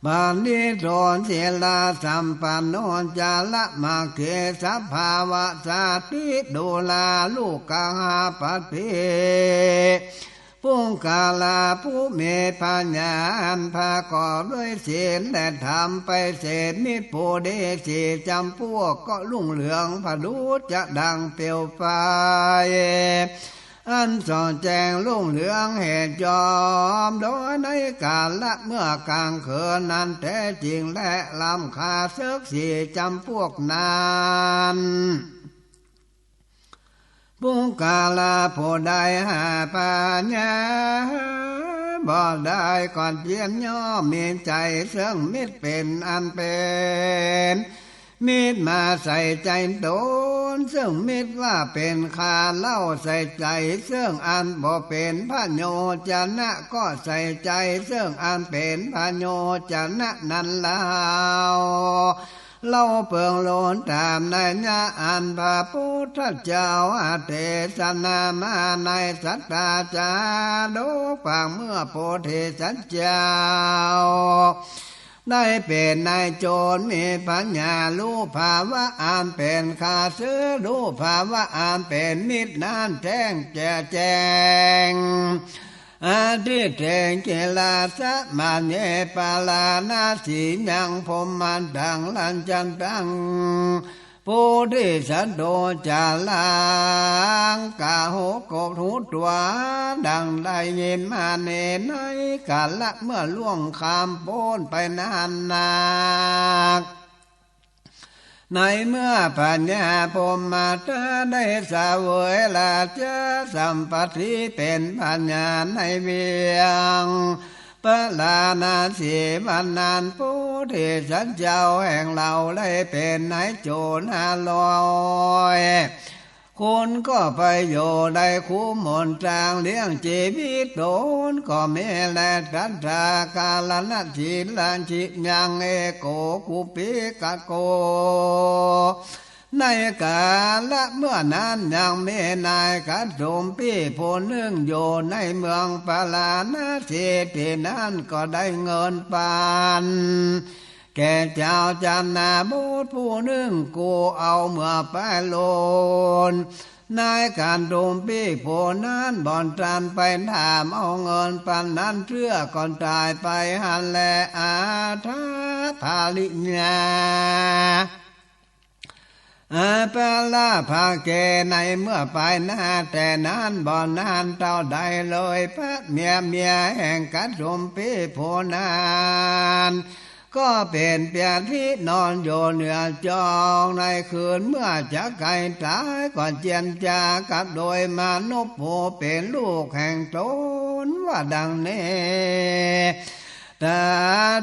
บานนี้โทนเสลาสัมปันโนจาละมาเกสัภาวะสาติดูลาลูกกาปฏิผ ผู้กาลาผู้มีปัญญาอันประกอบด้วยศีลและธรรมไปเสดมิตรผู้เดสีจำพวกก็ลุ่งเหลืองผดุจะดังเปลวไฟอันส่องแจ้งลุ่งเหลืองเหตุยอมโดยในกาลละเมื่อกลางคืนนั้นแท้จริงและลำคาเสือกสีจำพวกนั้นบุกาลาผู้ใดหาปัญญาบ่ได้ก่อนเพียนย่อมีใจซึ่งมิตรเป็นอันเป็นมิตรมาใส่ใจตนซึ่งมิตรว่าเป็นคาเล่าใส่ใจซึ่งอันบ่เป็นพระโยจนะก็ใส่ใจซึ่งอันเป็นพระโยจนะนั้นแล้วเล่าเปิงโลนตามในญาอันพระพุทธเจ้าอาเทศนามาในสัตตาจาดกฟังเมื่อโพธิสัตว์เจ้าได้เป็นนายโจรมีปัญญารู้ภาวะอ่านเป็นข้าศึกรู้ภาวะอ่านเป็นมิตรนั้นแจ้งแจ้งอาทิเตงเกลาสะมันเยปาลานาสียังพมมันดังลันจันตังผู้ที่สันโดจาลังกาโหกบหูตัวดังได้ยินมาเนในกาละเมื่อล่วงคำโพ้นไปนานนักในเมื่อปัญญาพมมาตาได้สวยลาเจสัมปติเป็นปัญญาในเวียงปลานาสีวันนานผู้ที่สันเจ้าแห่งเราได้เป็นนายโจรลอยคุณก็ไปอยู่ในคุ้มมนจางเลี้ยงชีวิตโดนก็เมและทัตตากาลนัตถิลันชิยังเอโกกุปิกะโกในกาละเมื่อนั้นยังเมนายกัดมพี่ผู้นึงอยู่ในเมืองปาลานาสีที่นั้นก็ได้เงินปานแก่เจ้าจันนาบุตรผู้หนึ่งกูเอาเมื่อไปโลนนายการดมพี่ผู้นั้นบ่อนจันไปถามเอาเงินปันนั้นเชื่อก่อนตายไปหันแลอาทาภาลิญญาอาเปลาภาเกในเมื่อไปนาแต่นั้นบ่อนานเท่าใดเลยพระเมียแห่งกัดดมพี่ผู้นั้นก็เป็นเปียที่นอนอยู่เหนือจองในคืนเมื่อจะไก่ตายก่อนเจียนจากับโดยมนุษย์ผู้เป็นลูกแห่งตนว่าดังนี้แต่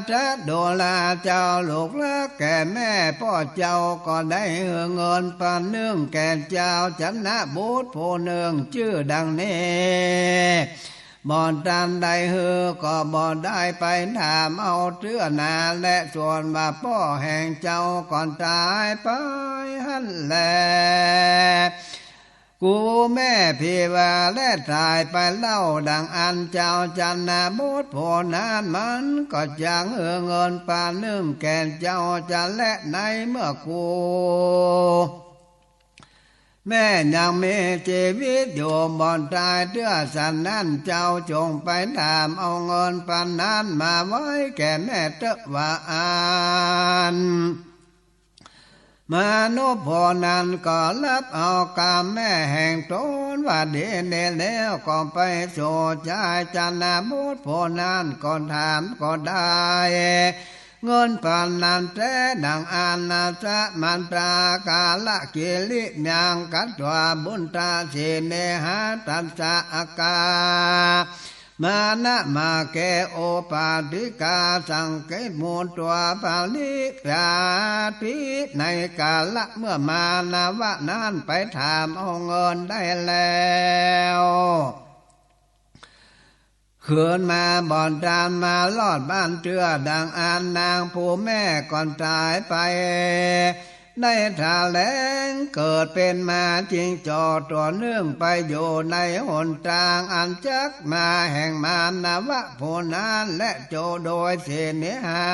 จะโดลาเจ้าลูกละแก่แม่พ่อเจ้าก็ได้เงินปันเนื่องแก่เจ้าจันนะบุตรผู้หนึ่งชื่อดังนี้บ่อนตามใดก็บ่ได้ไปถามเอาเตื้อนาและส่วนว่าพ่อแห่งเจ้าก่อนตายไปหันแลกูแม่พี่ว่าและตายไปเล่าดังอันเจ้าจันนาบุตรผู้นั้นมันก็จังเงินปานหนึ่งแก่เจ้าจันและในเมื่อกูแม่ยังมีชีวิตอยู่บ่อนตายเตื้อสันนั้นเจ้าจงไปถามเอาเงินปันนั้นมาไว้แก่แม่เตว่าอ่านมนุษย์พอนั้นก็รับเอากรรมแม่แห่งตนว่าเดนแล้วก็ไปโสใจจันนาบุตรพอนั้นก็ถามก็ได้เงินปันนันเตดังอานาสะมันตากาละกิลิยังกัตวาบุญตาเสเนหะตัสสะอากามานะมาเกโอปาติกาสังเกตมูลตัวปาลิปาติในกาละเมื่อมานาวะนั้นไปถามเอาเงินได้แล้วคืนมาบ่อนตามมาลอดบ้านเจือดังอานนางผู้แม่ก่อนตายไปได้ทาแลงเกิดเป็นมาจริงจอตัวเนื่องไปอยู่ในหนทางอันจักมาแห่งมานาวะผู้นั้นและโจโดยเสเนหา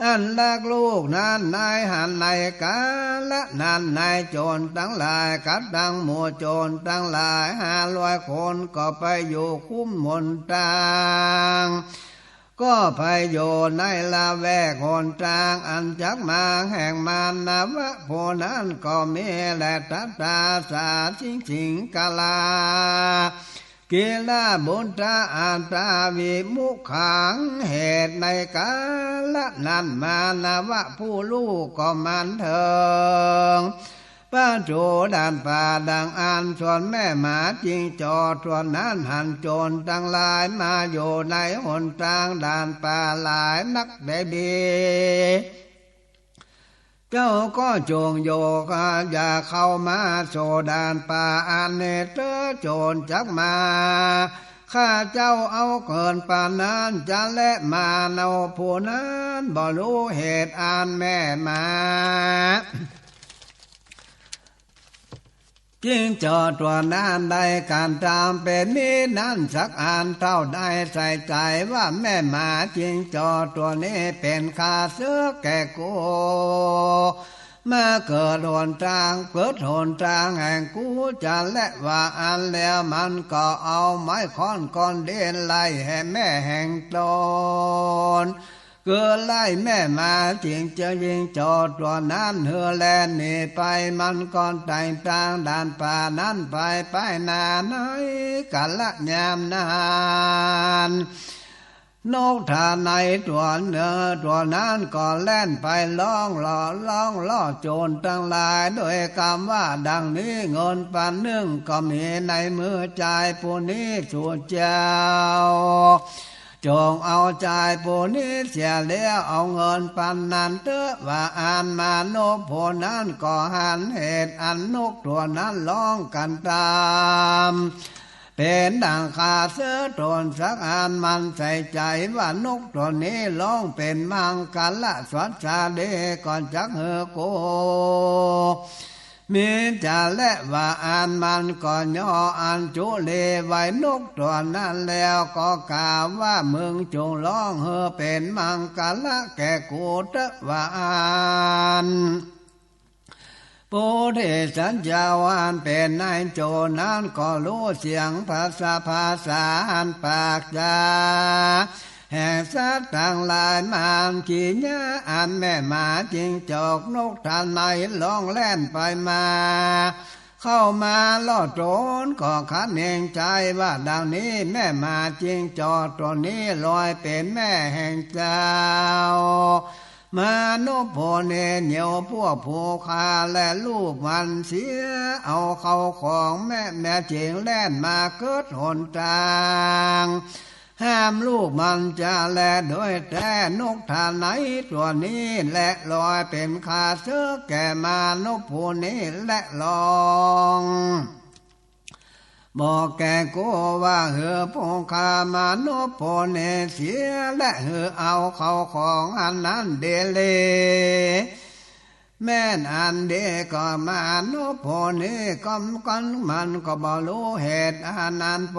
อันลักลูกนั้นนายหันในกาละนั้นนายโจรทั้งหลายกัดดังหมู่โจรทั้งหลาย500 คนก็ไปอยู่คุ้มมนตางก็ไปอยู่ในละแวกหนทางอันจักมาแห่งมานาวะโพนั้นก็มีและทัตตาสาสิงกาลากิลาบุญตาอันตาวิมุขังเหตุในกาละนั้นมานาวะผู้ลูกก็มันเถิงป้าโจด่านป่าดังอันส่วนแม่หมาจริงจอดส่วนนั้นหันโจรทั้งหลายมาอยู่ในหนทางด่านป่าหลายนักได้ดีเจ้าก็จงโยกอย่าเข้ามาโซดานป่าอันเนเตอโจรจักมาข้าเจ้าเอาเกินป่านนั้นจะและมาเนาผู้นั้นบ่รู้เหตุอันแม่มาจึงจอดตัวนั้นได้การตามเป็นนี้นั้นสักอันเท่าได้ใส่ใจว่าแม่หมาจึงจอดตัวนี้เป็นข้าเสือแก่กูเมื่อเกิดหนทางเกิดหนทางแห่งกูจะและว่าอันแล้วมันก็เอาไม้ค้อนก้อนเด่นไล่ให้แม่แห่งตนเกิดไล่แม่มาจึงจะยิงจอดตัวนั้นเฮือแลนนี่ไปมันก่อนแต่งทางด่านป่านั้นไปนาน้อยกันละยามนานนกทาในตัวเนื้อตัวนั้นก็แล่นไปล่องล่อโจรทั้งหลายโดยคำว่าดังนี้เงินปัน1ก็มีในมือใจผู้นี้สู่เจ้าจงเอาใจผู้นี้เสียแล้วเอาเงินปันนั้นเถอะว่าอ่านมานกผู้นั้นก็หันเหตุอันนกตัวนั้นร้องกันตามเป็นดังขาเสือตนสักอันมันใส่ใจว่านกตัวนี้ร้องเป็นมังกรละสวัสดาก่อนจักเฮโกมีจะและว่าอ่านมันก็ย่ออันจุเลไว้นกตัวนั้นแล้วก็กล่าวว่ามึงจงร้องเฮเป็นมังกรละแก่กูเถอะว่าอ่านผู้ที่สัญญาวันเป็นนายโจรนั้นก็รู้เสียงภาษาอันปากจาแห่งสัตว์ต่างหลายมันขี่เนื้ออันแม่หมาจิงจอกนกทานในล่องแล่นไปมาเข้ามาล่อโจรก็คันเองใจว่าดังนี้แม่หมาจิงจอกตัวนี้ลอยเป็นแม่แห่งเจ้ามนุษย์โพเนเหนียวพวกผู้ฆ่าและลูกมันเสียเอาเข้าของแม่เจียงแล่นมาเกิดหนทางห้ามลูกมันจะแลโดยแต่นกทานไหนตัวนี้และลอยเป็นข้าเสือแก่มนุษย์ผู้นี้และลองบอกแกกูว่าเหือพงคามานพโพเนเสียและเหือเอาเข้าของอันนั้นเดเลแม่นอันเดก็มานพโพเนก็มันก็บ่รู้เหตุอันนั้น